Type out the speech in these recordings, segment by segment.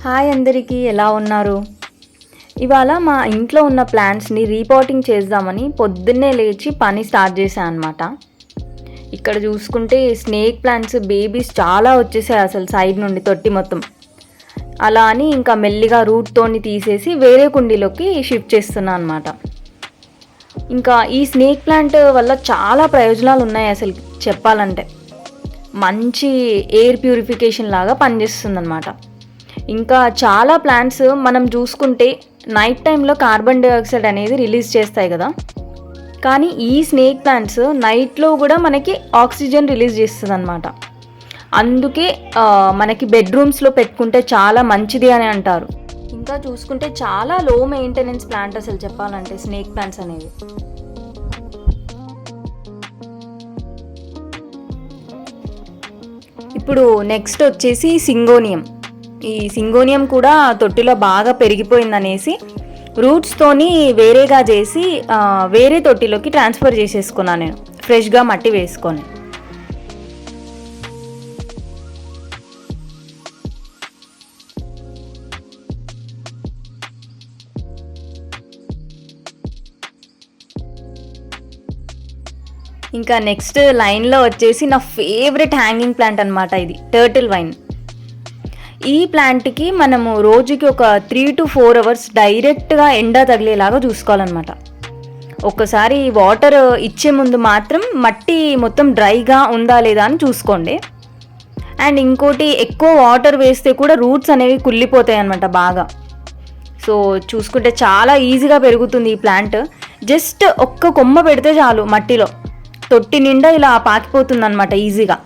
Hi అందరికీ, ఎలా ఉన్నారు? ఇవాళ మా ఇంట్లో ఉన్న ప్లాంట్స్ని రీపాటింగ్ చేద్దామని పొద్దున్నే లేచి పని స్టార్ట్ చేశాను అనమాట. ఇక్కడ చూసుకుంటే స్నేక్ ప్లాంట్స్ బేబీస్ చాలా వచ్చేసాయి అసలు సైడ్ నుండి తొట్టి మొత్తం. అలా అని ఇంకా మెల్లిగా రూట్తోని తీసేసి వేరే కుండీలోకి షిఫ్ట్ చేస్తున్నాను అనమాట. ఇంకా ఈ స్నేక్ ప్లాంట్ వల్ల చాలా ప్రయోజనాలు ఉన్నాయి అసలు చెప్పాలంటే. మంచి ఎయిర్ ప్యూరిఫికేషన్ లాగా పనిచేస్తుంది అనమాట. ఇంకా చాలా ప్లాంట్స్ మనం చూసుకుంటే నైట్ టైంలో కార్బన్ డైఆక్సైడ్ అనేది రిలీజ్ చేస్తాయి కదా, కానీ ఈ స్నేక్ ప్లాంట్స్ నైట్లో కూడా మనకి ఆక్సిజన్ రిలీజ్ చేస్తుంది అనమాట. అందుకే మనకి బెడ్రూమ్స్లో పెట్టుకుంటే చాలా మంచిది అని అంటారు. ఇంకా చూసుకుంటే చాలా లో మెయింటెనెన్స్ ప్లాంట్ అసలు చెప్పాలంటే స్నేక్ ప్లాంట్స్ అనేవి. ఇప్పుడు నెక్స్ట్ వచ్చేసి సింగోనియం. ఈ సింగోనియం కూడా తొట్టిలో బాగా పెరిగిపోయిందనేసి రూట్స్తోని వేరేగా చేసి వేరే తొట్టిలోకి ట్రాన్స్ఫర్ చేసేసుకున్నాను నేను, ఫ్రెష్గా మట్టి వేసుకొని. ఇంకా నెక్స్ట్ లైన్లో వచ్చేసి నా ఫేవరెట్ హ్యాంగింగ్ ప్లాంట్ అనమాట, ఇది టర్టిల్ వైన్. ఈ ప్లాంట్కి మనము రోజుకి ఒక 3 to 4 hours డైరెక్ట్గా ఎండ తగిలేలాగా చూసుకోవాలన్నమాట. ఒక్కసారి వాటర్ ఇచ్చే ముందు మాత్రం మట్టి మొత్తం డ్రైగా ఉందా లేదా అని చూసుకోండి. అండ్ ఇంకోటి, ఎక్కువ వాటర్ వేస్తే కూడా రూట్స్ అనేవి కుళ్ళిపోతాయి అన్నమాట బాగా. సో చూసుకుంటే చాలా ఈజీగా పెరుగుతుంది ఈ ప్లాంట్. జస్ట్ ఒక్క కొమ్మ పెడితే చాలు మట్టిలో, తొట్టి నిండా ఇలా పాకిపోతుంది అన్నమాట ఈజీగా.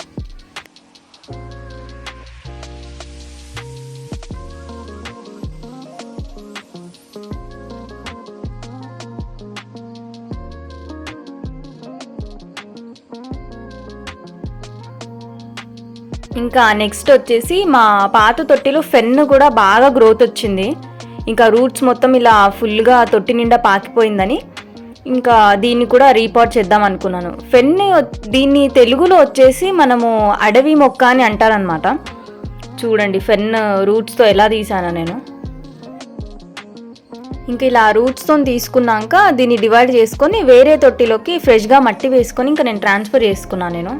ఇంకా నెక్స్ట్ వచ్చేసి మా పాత తొట్టిలో ఫెన్ కూడా బాగా గ్రోత్ వచ్చింది. ఇంకా రూట్స్ మొత్తం ఇలా ఫుల్గా తొట్టి నిండా పాకిపోయిందని ఇంకా దీన్ని కూడా రీపాట్ చేద్దాం అనుకున్నాను. ఫెన్ దీన్ని తెలుగులో వచ్చేసి మనము అడవి మొక్క అని అంటారనమాట. చూడండి ఫెన్ రూట్స్తో ఎలా తీసాను నేను. ఇంకా ఇలా రూట్స్తో తీసుకున్నాక దీన్ని డివైడ్ చేసుకొని వేరే తొట్టిలోకి ఫ్రెష్గా మట్టి వేసుకొని ఇంకా నేను ట్రాన్స్ఫర్ చేసుకున్నాను నేను.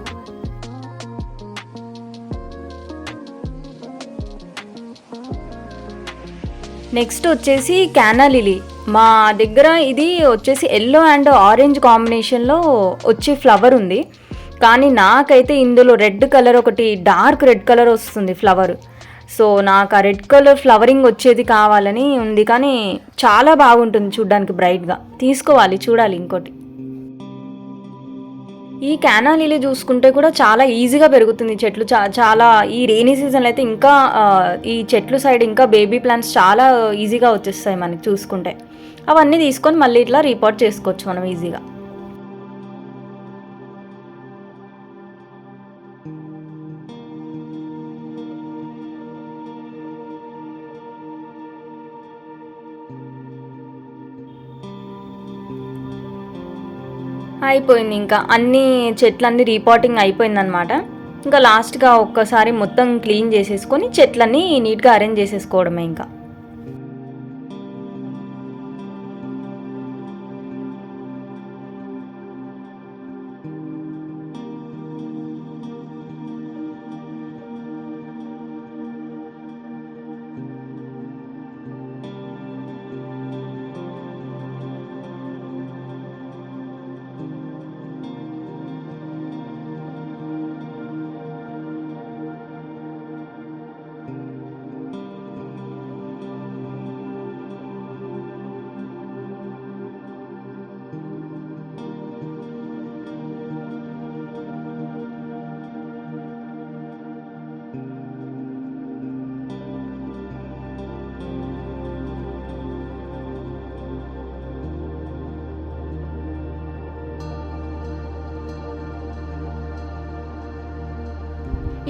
నెక్స్ట్ వచ్చేసి క్యానా లిలీ. మా దగ్గర ఇది వచ్చేసి ఎల్లో అండ్ ఆరెంజ్ కాంబినేషన్లో వచ్చే ఫ్లవర్ ఉంది, కానీ నాకైతే ఇందులో రెడ్ కలర్, ఒకటి డార్క్ రెడ్ కలర్ వస్తుంది ఫ్లవర్. సో నాకు ఆ రెడ్ కలర్ ఫ్లవరింగ్ వచ్చేది కావాలని ఉంది, కానీ చాలా బాగుంటుంది చూడ్డానికి బ్రైట్గా. తీసుకోవాలి, చూడాలి ఇంకోటి. ఈ క్యానా లిలీ చూసుకుంటే కూడా చాలా ఈజీగా పెరుగుతుంది చెట్లు. చాలా ఈ రెయినీ సీజన్లో అయితే ఇంకా ఈ చెట్లు సైడ్ ఇంకా బేబీ ప్లాంట్స్ చాలా ఈజీగా వచ్చేస్తాయి మనకి చూసుకుంటే. అవన్నీ తీసుకొని మళ్ళీ ఇట్లా రీపాట్ చేసుకోవచ్చు మనం ఈజీగా. అయిపోయింది, ఇంకా అన్ని చెట్లన్నీ రీపాటింగ్ అయిపోయిందనమాట. ఇంకా లాస్ట్గా ఒక్కసారి మొత్తం క్లీన్ చేసేసుకొని చెట్లన్నీ నీట్గా అరేంజ్ చేసేసుకోవడమే ఇంకా.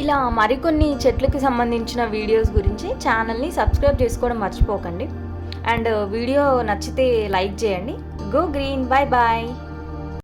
ఇలా మరికొన్ని చెట్లకి సంబంధించిన వీడియోస్ గురించి ఛానల్ని సబ్స్క్రైబ్ చేసుకోవడం మర్చిపోకండి. అండ్ వీడియో నచ్చితే లైక్ చేయండి. Go green, bye bye.